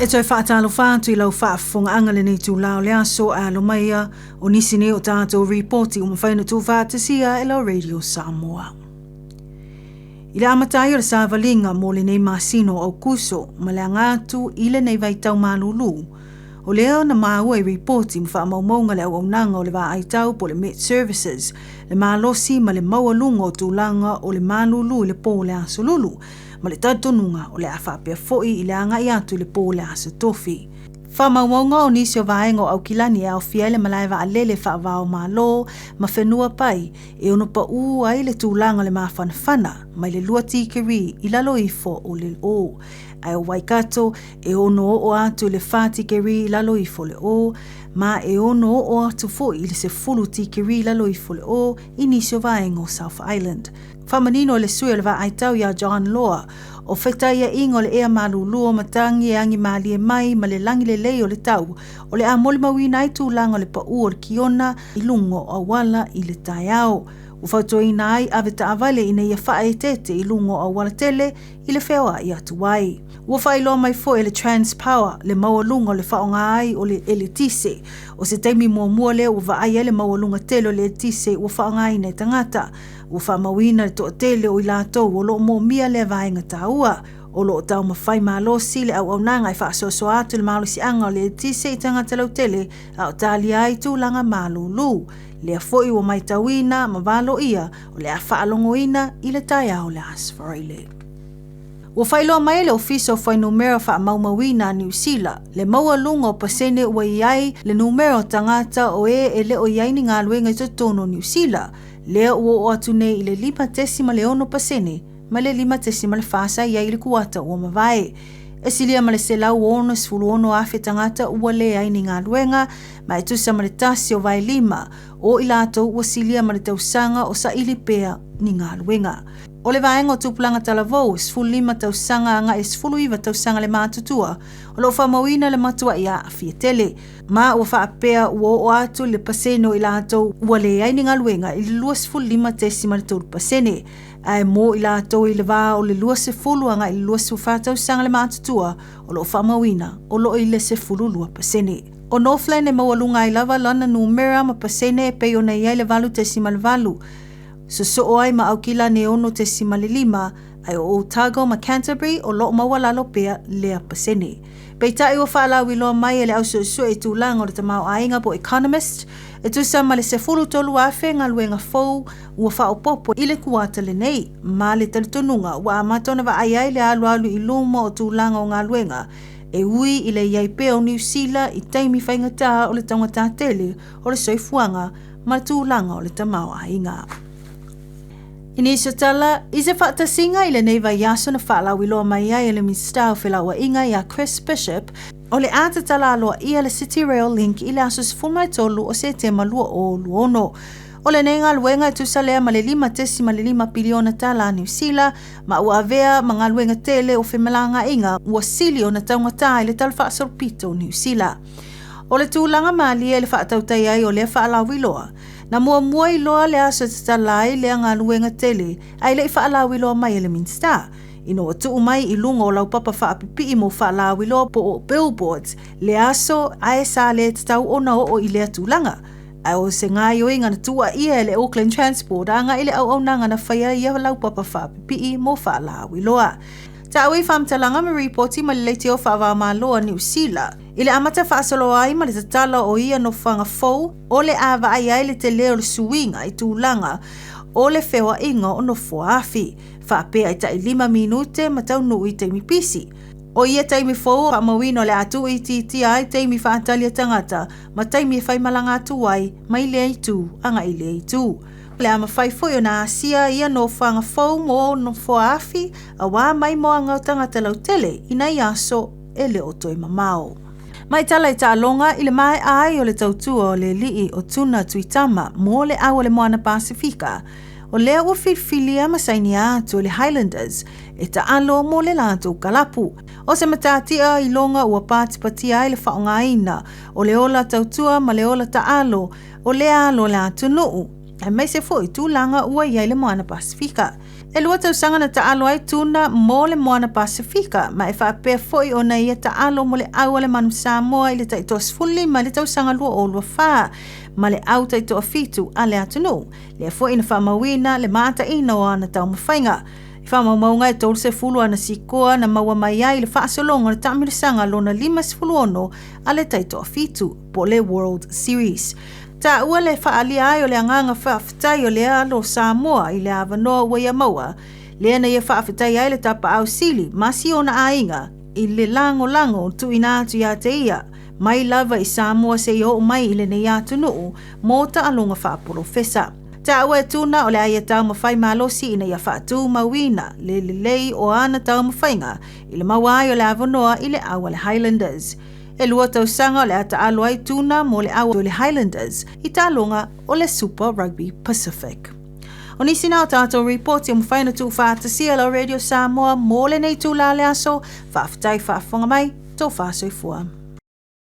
E toi whaatalo whātu I lau whaafonga angale nei tū lao lea so a lo maia o nisi ne o tātou reporti o mawhaina tū whātasia e lau Radio Samoa. I le amatai o le sāwalinga mō le nei masino au kuso ma le angātu I le nei vaitau mālulu. O leo na māua I reporti ma whaamaumaunga le au nanga o le wā aitau po le Met Services, le mālosi ma le maualunga o tūlanga o le mālulu I le pō le aso lulu. Ma le tatonunga o le awhapea foi I le anga I atu le pō le asa tofi. Whamaumaunga o nisi o vaenga o au kilani e au fiele malaiva a lele whaavao mālo, ma whenua pai, e ono pa ai le tūlanga le mawhanawhana, mai le lua tikeri I lalo ifo o le o. Ai o Waikato, e ono o atu le whātikeri I lalo ifo le o, ma e ono o atu foi le se fulu tikeri I lalo ifo le o, I nisi o vaenga o South Island. Whamanino le sui le wa aitau ia John Law, o whetaia ingo le ea malulu o matangi e angi mali e mai ma le langi le lei o le tau, o le a moli mawina I tūlanga o le pa ua kiona I lungo o wala I le tai au. Ufauto ina ai ave ta avale ina ia whae tete I lungo o wala tele I le whewa I atu wai. Ua whailoa mai fo e le Transpower, le maualunga o le whaonga ai o le elitise. O se teimi mua le ua vai e le maualunga tele o le elitise ua whaonga ai nei tangata. Ua whamawina le toa tele o I lātou o loo mō mia le vaenga taua. O loo tau mawhai mālosi le au nanga I whaasoso atu le mālosi anga o le elitise I tangata lau tele au tali ai tūlanga mālulu. Lea foi ua mai tauina ma valo ia o le a whaalongoina I le tai au le asfarile. Ua whailoa mai le ofiso whai numero wha maumawina New Zealand, le maualunga o pasene ua iai le numero tangata o e le o iai ni ngā luenga I totono New Zealand, lea ua o atu nei I le 5.1 pasene, ma le 5.4 fasa iai le kuata ua mawai. E silia ma le selau ono sfulu ono afe tangata ua le ai ni ngā luenga, ma e tusa ma le tasi o vai 5, o ilato ua silia ma le tausanga o sa ilipea ni ngā luenga. O le vaenga o tupulanga talavou, sfulu 5 tausanga anga e sfulu 1 tausanga le mātutua, o lo whamawina le matua ia a fietele. Ma ua whaapea ua o atu le paseno I lato ua le ai ni ngā luenga I le lua sfulu 5 pasene. Ai mo I lato I le vā o le lua sefulu anga I le lua sefulu tausanga le mātutua, o lo whamawina, o lo I le sefulu lua pasene. O Northland e maualunga I lava lana numera ma pasene e peo na iai le valu tesima le valu. So ai ma au kila ne ono tesima le 5, ai o Otago ma Canterbury o lo mawalalo pea lea pasene. Peitai ua whaalawi loa mai e le au so e tūlanga o le tamau ainga po Economist, e tusa ma le sefulu tolu afe ngā luenga fau ua whaopopo I le kuata le nei, ma le talitonunga ua amatona wa ai le alu I luma o tūlanga o ngā luenga, e ui I le iai pea o New Zealand I taimi whaingata o le tangata tele o le soifuanga ma le tūlanga o le tamau ainga. Inisio tala, I se whaatasinga I le neiva iaso na whaalawi loa mai ai le mistau whilaua inga ia Chris Bishop, o le ātatala aloa ia le City Rail Link I le aso sifumai tolu o se tema lua o luono. O le nenga luenga tusalea ma le 5 piliona tala New Zealand, ma ua avea ma ngā luenga tele o whemalanga inga ua sili o na taungata I le talwha sorpito New Zealand. O le tūlanga mali e le whaatautai ai o le whaalawi loa, na mua I loa le aso tatalai le ngā luenga tele, ai le I whaalawi loa mai ele minsta. Ino atu mai I lunga o lau papa whaapipi I mo whaalawi loa po o billboards, le aso ai sa le tatau ona o I le tūlanga. Ai o se ngai o inga na tua ia le Auckland Transport, anga ile au nanga na whaia ia lau papa whaapipi mo whaalawi loa. Ta awi whamtalanga ma reporti ma le leite o whaava loa New Zealand. Ile amata whaasolo ai ma le tatala o ia no whanga fau, o le awa ai le te leo le suinga I tūlanga, o le whewa inga o no foafi. Whaapea I tai 5 minute ma tau nui teimi pisi. O ia taimi fau a mawino le atu I titi ai taimi whaatalia tangata, ma taimi whai malanga atu ai, ma ile ai tu, anga ile ai tu. Le ama whai foi o na asia ia no whanga fau mo no foafi, a wā mai mo anga tangata lau tele, ina I aso e le otoi mamao. Mai tala I ta alonga I le mai ai o le tautua o le lii o tuna tuitama mo le au le moana Pasifika. O lea ua whilwhilia masaini atu o le Highlanders e ta alo mo le lato kalapu. O se matatia I longa ua pātipatia ai le whaongaina o le ola tautua ma le ola ta alo o le alo le atu nuu. Ai mai se foi tūlanga ua iai le moana Pasifika. E lua tausanga na taalo ai tuna mo le moana Pasifika, ma e whaapea foi o na ia taalo mo le au le manu Samoa i le taitoa sfuli ma le tausanga lua o lua wha, ma le au taitoa fitu a le atunu. Le foi na whaamawina le maata ina o ana tau mawhainga. I whaamaumaunga e tolu se fulu ana sikoa na maua mai ai le whaasolonga le tamirisanga lona 5 a le taitoa fitu po le World Series. Ta ua le whaalia ai o le anganga whaafitai o le alo Samoa i le awanoa ua ia maua. Le na ia whaafitai ai le tapa au sili, masi o na ainga, i le lango tu ina atu ia te ia. Mai lava i Samoa se i o mai i le nei atu nuu, mō ta alonga whaapolo fesa. Ta ua e tuna o le aia tau mawhai malosi ina ia whaatu mawina, le lei o ana tau mawhainga, i le mawai o le awanoa i le awa le Highlanders. E lua tausanga o le ata alo ai tuna mo le awa o le Highlanders i talonga o le Super Rugby Pacific. O nisi nao tātou report i mwhaina tu whaatasia la Radio Samoa mo le nei tū la le aso, whaafitai whaafonga mai, tō whaasoifua.